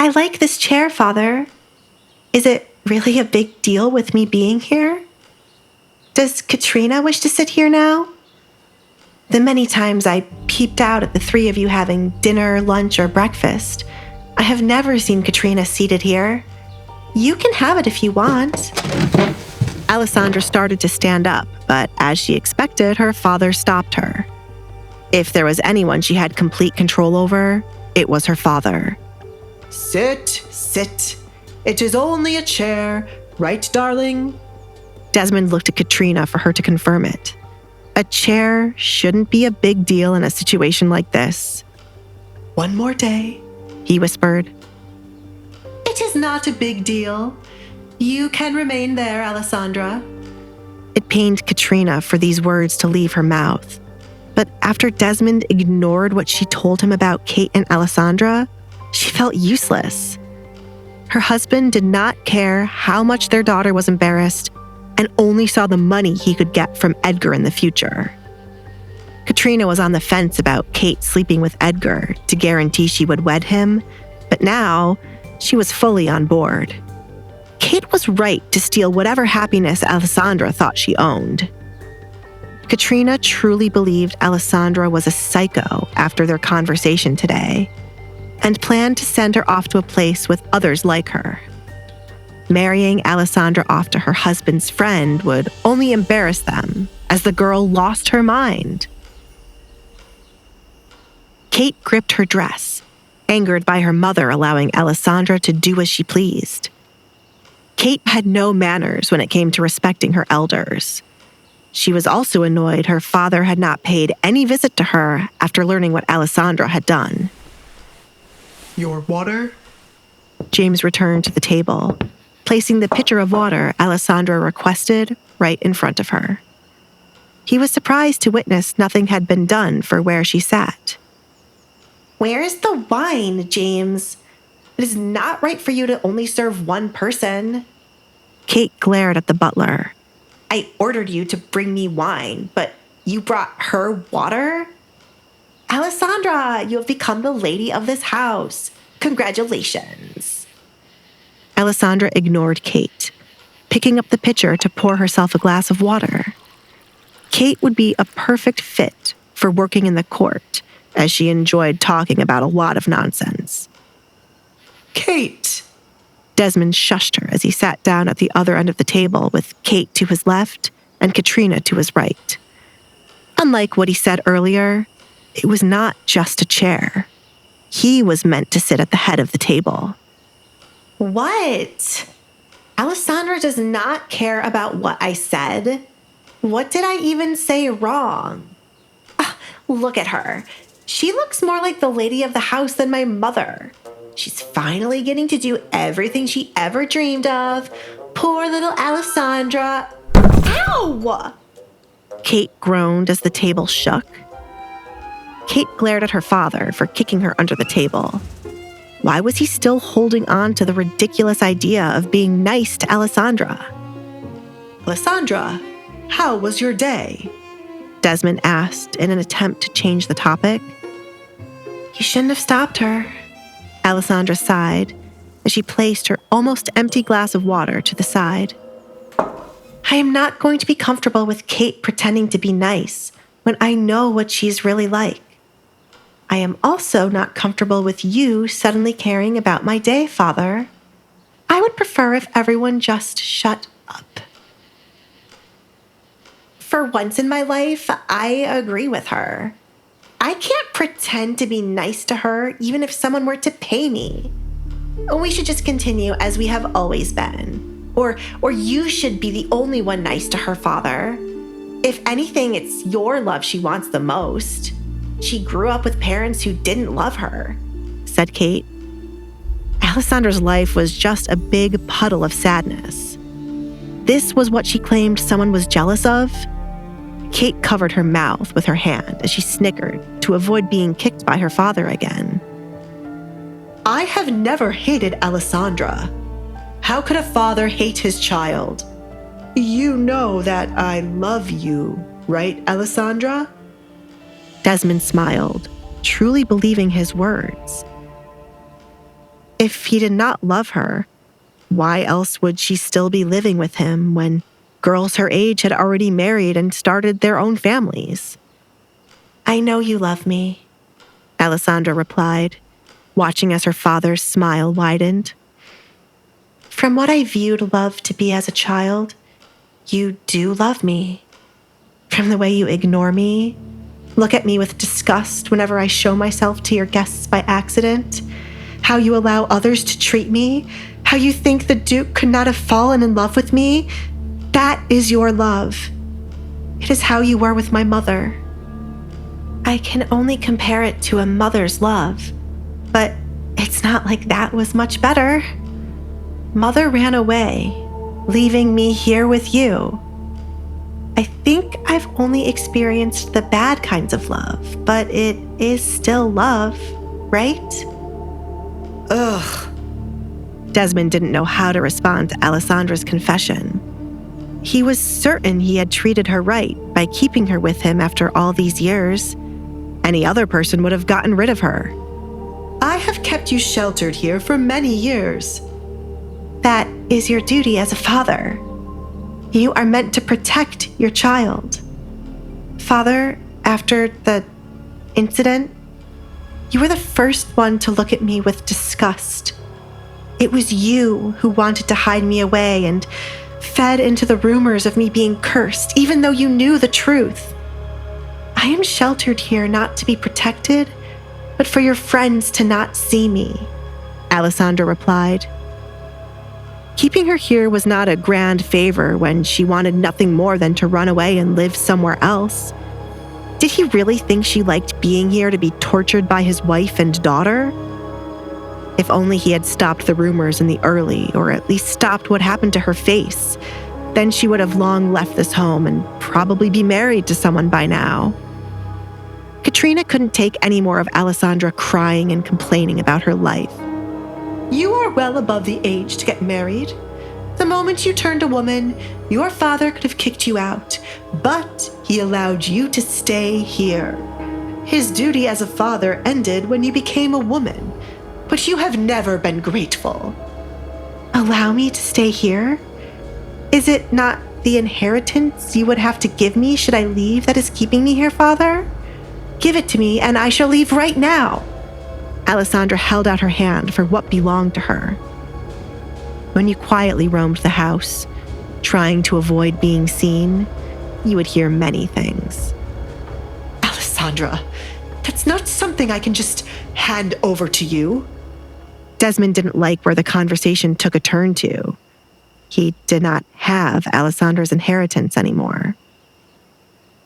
I like this chair, Father. Is it really a big deal with me being here? Does Katrina wish to sit here now? The many times I peeped out at the three of you having dinner, lunch, or breakfast, I have never seen Katrina seated here. You can have it if you want. Alisandre started to stand up, but as she expected, her father stopped her. If there was anyone she had complete control over, it was her father. Sit, sit. It is only a chair, right, darling? Desmond looked at Katrina for her to confirm it. A chair shouldn't be a big deal in a situation like this. One more day, he whispered. It is not a big deal. You can remain there, Alisandre. It pained Katrina for these words to leave her mouth. But after Desmond ignored what she told him about Kate and Alisandre, she felt useless. Her husband did not care how much their daughter was embarrassed and only saw the money he could get from Edgar in the future. Katrina was on the fence about Kate sleeping with Edgar to guarantee she would wed him, but now she was fully on board. Kate was right to steal whatever happiness Alisandre thought she owned. Katrina truly believed Alisandre was a psycho after their conversation today, and planned to send her off to a place with others like her. Marrying Alisandre off to her husband's friend would only embarrass them, as the girl lost her mind. Kate gripped her dress, angered by her mother allowing Alisandre to do as she pleased. Kate had no manners when it came to respecting her elders. She was also annoyed her father had not paid any visit to her after learning what Alisandre had done. Your water? James returned to the table, placing the pitcher of water Alisandre requested right in front of her. He was surprised to witness nothing had been done for where she sat. Where is the wine, James? It is not right for you to only serve one person. Kate glared at the butler. I ordered you to bring me wine, but you brought her water? Alisandre, you have become the lady of this house. Congratulations. Alisandre ignored Kate, picking up the pitcher to pour herself a glass of water. Kate would be a perfect fit for working in the court, as she enjoyed talking about a lot of nonsense. Kate! Desmond shushed her as he sat down at the other end of the table with Kate to his left and Katrina to his right. Unlike what he said earlier, it was not just a chair. He was meant to sit at the head of the table. What? Alisandre does not care about what I said. What did I even say wrong? Look at her. She looks more like the lady of the house than my mother. She's finally getting to do everything she ever dreamed of. Poor little Alisandre. Ow! Kate groaned as the table shook. Kate glared at her father for kicking her under the table. Why was he still holding on to the ridiculous idea of being nice to Alisandre? Alisandre, how was your day? Desmond asked in an attempt to change the topic. You shouldn't have stopped her. Alisandre sighed as she placed her almost empty glass of water to the side. I am not going to be comfortable with Kate pretending to be nice when I know what she's really like. I am also not comfortable with you suddenly caring about my day, Father. I would prefer if everyone just shut up. For once in my life, I agree with her. I can't pretend to be nice to her even if someone were to pay me. We should just continue as we have always been. Or you should be the only one nice to her, Father. If anything, it's your love she wants the most. She grew up with parents who didn't love her, said Kate. Alisandre's life was just a big puddle of sadness. This was what she claimed someone was jealous of? Kate covered her mouth with her hand as she snickered to avoid being kicked by her father again. I have never hated Alisandre. How could a father hate his child? You know that I love you, right, Alisandre? Desmond smiled, truly believing his words. If he did not love her, why else would she still be living with him when girls her age had already married and started their own families? I know you love me, Alisandre replied, watching as her father's smile widened. From what I viewed love to be as a child, you do love me. From the way you ignore me, look at me with disgust whenever I show myself to your guests by accident, how you allow others to treat me, how you think the Duke could not have fallen in love with me, that is your love. It is how you were with my mother. I can only compare it to a mother's love, but it's not like that was much better. Mother ran away, leaving me here with you. I think I've only experienced the bad kinds of love, but it is still love, right? Ugh. Desmond didn't know how to respond to Alisandre's confession. He was certain he had treated her right by keeping her with him after all these years. Any other person would have gotten rid of her. I have kept you sheltered here for many years. That is your duty as a father. You are meant to protect your child. Father, after the incident, you were the first one to look at me with disgust. It was you who wanted to hide me away and fed into the rumors of me being cursed, even though you knew the truth. I am sheltered here not to be protected, but for your friends to not see me, Alisandre replied. Keeping her here was not a grand favor when she wanted nothing more than to run away and live somewhere else. Did he really think she liked being here to be tortured by his wife and daughter? If only he had stopped the rumors in the early, or at least stopped what happened to her face, then she would have long left this home and probably be married to someone by now. Katrina couldn't take any more of Alisandre crying and complaining about her life. You are well above the age to get married. The moment you turned a woman, your father could have kicked you out, but he allowed you to stay here. His duty as a father ended when you became a woman, but you have never been grateful. Allow me to stay here? Is it not the inheritance you would have to give me should I leave that is keeping me here, Father? Give it to me and I shall leave right now. Alisandre held out her hand for what belonged to her. When you quietly roamed the house, trying to avoid being seen, you would hear many things. Alisandre, that's not something I can just hand over to you. Desmond didn't like where the conversation took a turn to. He did not have Alisandre's inheritance anymore.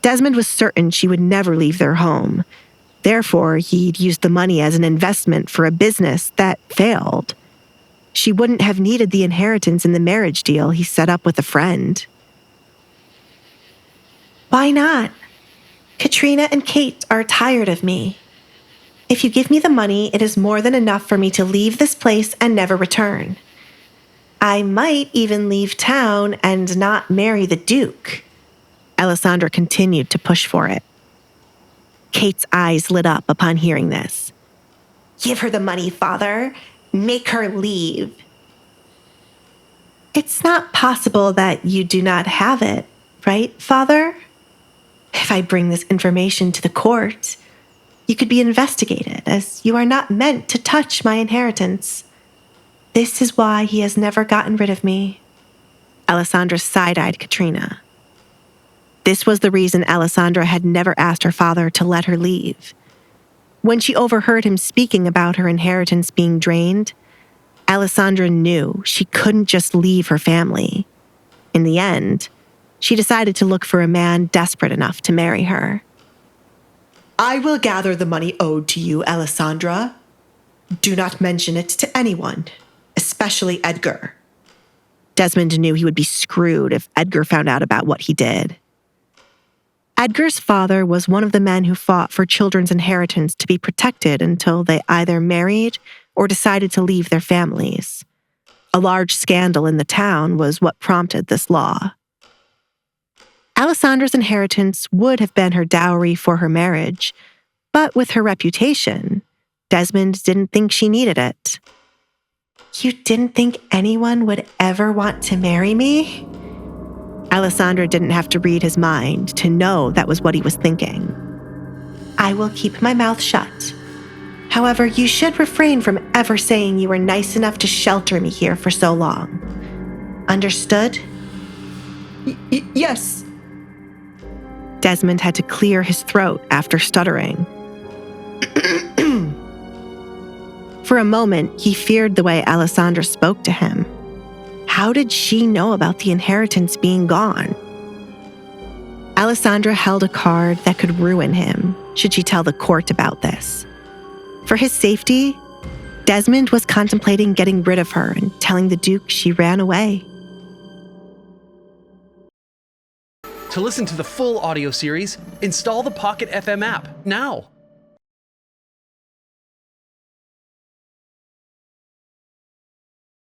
Desmond was certain she would never leave their home. Therefore, he'd used the money as an investment for a business that failed. She wouldn't have needed the inheritance in the marriage deal he set up with a friend. Why not? Katrina and Kate are tired of me. If you give me the money, it is more than enough for me to leave this place and never return. I might even leave town and not marry the Duke. Alisandre continued to push for it. Kate's eyes lit up upon hearing this. Give her the money, Father. Make her leave. It's not possible that you do not have it, right, Father? If I bring this information to the court, you could be investigated, as you are not meant to touch my inheritance. This is why he has never gotten rid of me. Alisandre side-eyed Katrina. This was the reason Alisandre had never asked her father to let her leave. When she overheard him speaking about her inheritance being drained, Alisandre knew she couldn't just leave her family. In the end, she decided to look for a man desperate enough to marry her. I will gather the money owed to you, Alisandre. Do not mention it to anyone, especially Edgar. Desmond knew he would be screwed if Edgar found out about what he did. Edgar's father was one of the men who fought for children's inheritance to be protected until they either married or decided to leave their families. A large scandal in the town was what prompted this law. Alisandre's inheritance would have been her dowry for her marriage, but with her reputation, Desmond didn't think she needed it. You didn't think anyone would ever want to marry me? Alisandre didn't have to read his mind to know that was what he was thinking. I will keep my mouth shut. However, you should refrain from ever saying you were nice enough to shelter me here for so long. Understood? Yes. Desmond had to clear his throat after stuttering. For a moment, he feared the way Alisandre spoke to him. How did she know about the inheritance being gone? Alisandre held a card that could ruin him should she tell the court about this. For his safety, Desmond was contemplating getting rid of her and telling the Duke she ran away. To listen to the full audio series, install the Pocket FM app now.